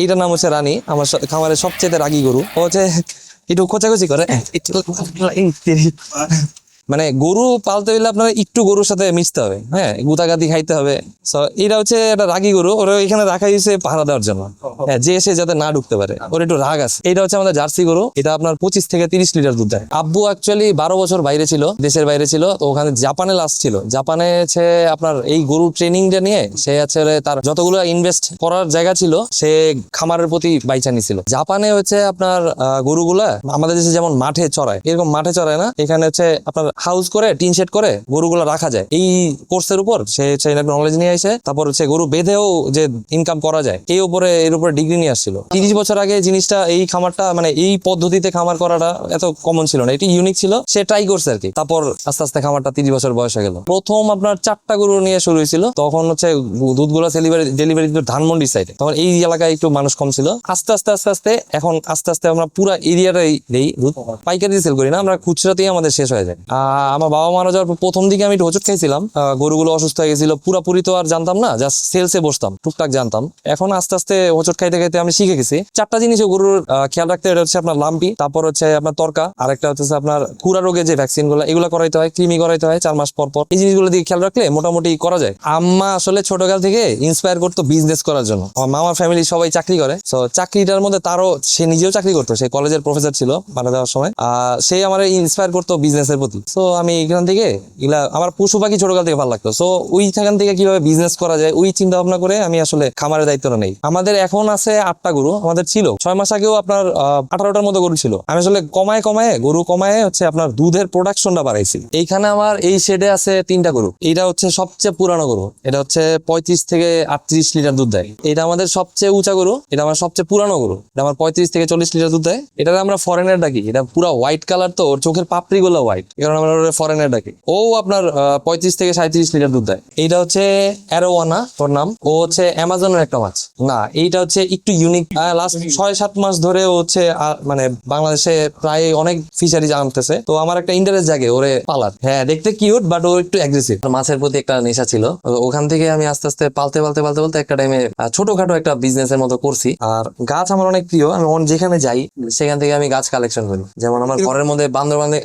এইটার নাম হচ্ছে রানী, আমার খামারের সবচেয়ে রাগী গরু। ও হচ্ছে একটু খোঁচাখুচি করে, মানে গরু পালতে হইলে আপনার একটু গরুর সাথে মিশতে হবে, হ্যাঁ, গুতাগাতি খাইতে হবে। এটা হচ্ছে একটা রাগী গরু, ওরা এখানে রাখা হয়েছে পাহারা দেওয়ার জন্য, হ্যাঁ, যে এসে যাতে না ঢুকতে পারে, ওর একটু রাগ আছে। এটা হচ্ছে আমাদের জার্সি গরু, এটা আপনার 25 থেকে 30 লিটার দুধ দেয়। আব্বু অ্যাকচুয়ালি 12 বছর বাইরে ছিল, দেশের বাইরে ছিল, তো ওখানে জাপানে লাস্ট ছিল। জাপানে হচ্ছে আপনার এই গরু ট্রেনিংটা নিয়ে সে হচ্ছে তার যতগুলো ইনভেস্ট করার জায়গা ছিল সে খামারের প্রতি বাইচা নিছিল। জাপানে হচ্ছে আপনার গরুগুলা আমাদের দেশে যেমন মাঠে চড়ায়, এরকম মাঠে চড়ায় না, এখানে হচ্ছে আপনার হাউস করে টিন শেড করে গরুগুলো রাখা যায়। এই কোর্সের উপর সে নলেজ নিয়ে আসে, তারপর হচ্ছে গরু বেঁধেও যে ইনকাম করা যায় এর উপরে ডিগ্রি নিয়ে আসছিল। 30 বছর আগে জিনিসটা, এই খামারটা মানে এই পদ্ধতিতে খামার করাটা এত কমন ছিল না, এটি ইউনিক ছিল, সে ট্রাই করছে আর কি। তারপর আস্তে আস্তে খামারটা 30 বছর বয়স হয়ে গেল। প্রথম আপনার 4টা গরু নিয়ে শুরু হয়েছিল, তখন হচ্ছে দুধগুলো ডেলিভারি দিত ধানমন্ডি সাইডে, তখন এই এলাকায় একটু মানুষ কম ছিল। আস্তে আস্তে আস্তে আস্তে এখন আস্তে আস্তে আমরা পুরো এরিয়াটাই দেই দুধ, পাইকারি সেল করি না আমরা, খুচরাতেই আমাদের শেষ হয়ে যায়। আমার বাবা মারা যাওয়ার পর প্রথম দিকে আমি একটু হোঁচট খাইছিলাম, গরুগুলো অসুস্থ হয়ে গেছিল, পুরাপুরি তো আর জানতাম না, জাস্ট সেলসে বসতাম, টুকটাক জানতাম। এখন আস্তে আস্তে হোঁচট খাইতে খাইতে আমি শিখে গেছি 4টা জিনিস গরুর খেয়াল রাখতে। এটা হচ্ছে আপনার লাম্পি, তারপর হচ্ছে আপনার তরকা, আর একটা হচ্ছে আপনার খুরা রোগে যে ভ্যাকসিন গুলো, এগুলো করাইতে হয়, কৃমি করাইতে হয় 4 মাস পর পর। এই জিনিসগুলো দিয়ে খেয়াল রাখলে মোটামুটি করা যায়। আম্মা আসলে ছোটকাল থেকে ইন্সপায়ার করতো বিজনেস করার জন্য। আমার মামার ফ্যামিলি সবাই চাকরি করে, তো চাকরিটার মধ্যে তারও, সে নিজেও চাকরি করতো, সে কলেজের প্রফেসর ছিল মারা যাওয়ার সময়। সে আমার ইন্সপায়ার করতো বিজনেসের প্রতি। তো আমি এখান থেকে এগুলা, আমার পশু পাখি ছোটকাল থেকে ভালো লাগতো, সো ওইখান থেকে কিভাবে বিজনেস করা যায় ওই চিন্তা ভাবনা করে আমি আসলে খামারের দায়িত্বটা নেই। আমাদের এখন আছে 8টা গরু, আমাদের ছিল 6 মাস আগেও আপনার 18টার মতো গরু ছিল। আমি আসলে গরু কমায় হচ্ছে আপনার দুধের প্রোডাকশনটা বাড়াইছি। এইখানে আমার এই শেডে আছে 3টা গরু। এইটা হচ্ছে সবচেয়ে পুরানো গরু, এটা হচ্ছে 35 থেকে 38 লিটার দুধ দেয়। এটা আমাদের সবচেয়ে উঁচা গরু, এটা আমার সবচেয়ে পুরানো গরু, এটা আমার 35 থেকে 40 লিটার দুধ দেয়। এটা আমরা ফরেনের ডাকি, এটা পুরো হোয়াইট কালার, তো ওর চোখের পাপড়ি গুলো হোয়াইট, এই কারণে আমরা ফরেনের ডাকি। ও আপনার 35 থেকে 37 লিটার দুধ দেয়। এইটা হচ্ছে অ্যারোয়ানা ওর নাম, ও হচ্ছে অ্যামাজনের একটা মাছ না, এইটা হচ্ছে একটু ইউনিক। লাস্ট 6-7 মাস ধরে ও হচ্ছে মানে বাংলাদেশে প্রায় অনেক ফিশারি আনতেছে, তো আমার একটা ইন্টারেস্ট জাগে ওরে পালার। হ্যাঁ, দেখতে কিউট, বাট ও একটু অ্যাগ্রেসিভ। মাছের প্রতি একটা নেশা ছিল, ওখান থেকে আমি আস্তে আস্তে পালতে একটা টাইমে ছোটখাটো একটা বিজনেসের মতো করছি। আর গাছ আমার অনেক প্রিয়, আমি যেখানে যাই সেখান থেকে আমি গাছ কালেকশন করি। যেমন আমার ঘরের মধ্যে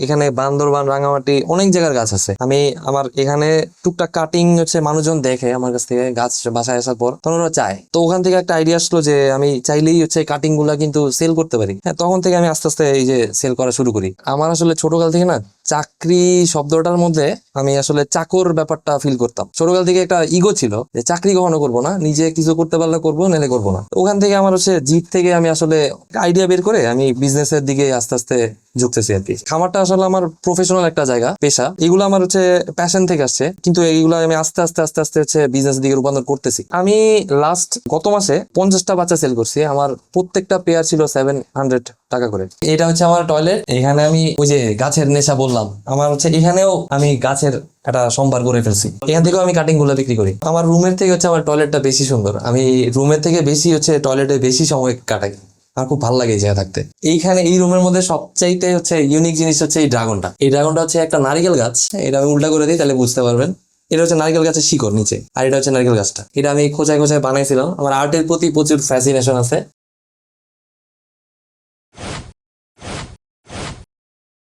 এখানে বান্দরবান, রাঙামাটি অনেক জায়গার গাছ আছে। আমি আমার এখানে টুকটাক কাটিং হচ্ছে মানুষজন দেখে আমার কাছ থেকে গাছ বাসায় আসার পর, তখন ওরা চায়, তো ওখান থেকে একটা আইডিয়া আসলো যে আমি চাইলেই হচ্ছে কাটিং গুলা কিন্তু সেল করতে পারি। হ্যাঁ, তখন থেকে আমি আস্তে আস্তে এই যে সেল করা শুরু করি। আমার আসলে ছোটকাল থেকে না চাকরি শব্দটার মধ্যে আমি আসলে চাকর ব্যাপারটা ফিল করতাম। ছোটকাল থেকে একটা ইগো ছিল যে চাকরি কখনো করবো না, নিজে কিছু করতে পারলে করবো, নাহলে করবো না। ওখান থেকে আমার হচ্ছে জিদ থেকে আমি আসলে আইডিয়া বের করে আমি বিজনেসের দিকে আস্তে আস্তে ঝুঁকতেছি আর কি। খামারটা আসলে আমার প্রফেশনাল একটা জায়গা, পেশা, এগুলো আমার হচ্ছে প্যাশন থেকে আসছে, কিন্তু এইগুলো আমি আস্তে আস্তে হচ্ছে বিজনেস দিকে রূপান্তর করতেছি। আমি লাস্ট গত মাসে 50টা বাচ্চা সেল করছি, আমার প্রত্যেকটা পেয়ার ছিল 700 টাকা করে। এটা হচ্ছে আমার টয়লেট, এখানে আমি ওই যে গাছের নেশা বললাম, আমার হচ্ছে এখানেও আমি গাছের একটা সম্ভার করে ফেলছি, এখান থেকেও আমি কাটিং গুলো বিক্রি করি। আমার রুমের থেকে হচ্ছে আমার টয়লেটটা বেশি সুন্দর, আমি রুমের থেকে বেশি হচ্ছে টয়লেটে বেশি সময় কাটাই, আমার খুব ভালো লাগে এই জায়গা থাকতে। এইখানে এই রুমের মধ্যে সবচাইতে হচ্ছে ইউনিক জিনিস হচ্ছে এই ড্রাগনটা। এই ড্রাগনটা হচ্ছে একটা নারিকেল গাছ, এটা আমি উল্টা করে দিই তাহলে বুঝতে পারবেন। এটা হচ্ছে নারকেল গাছের শিকড় নিচে, আর এটা হচ্ছে নারকেল গাছটা। এটা আমি খোঁচায় বানাইছিলাম। আমার আর্টের প্রতি প্রচুর ফ্যাসিনেশন আছে,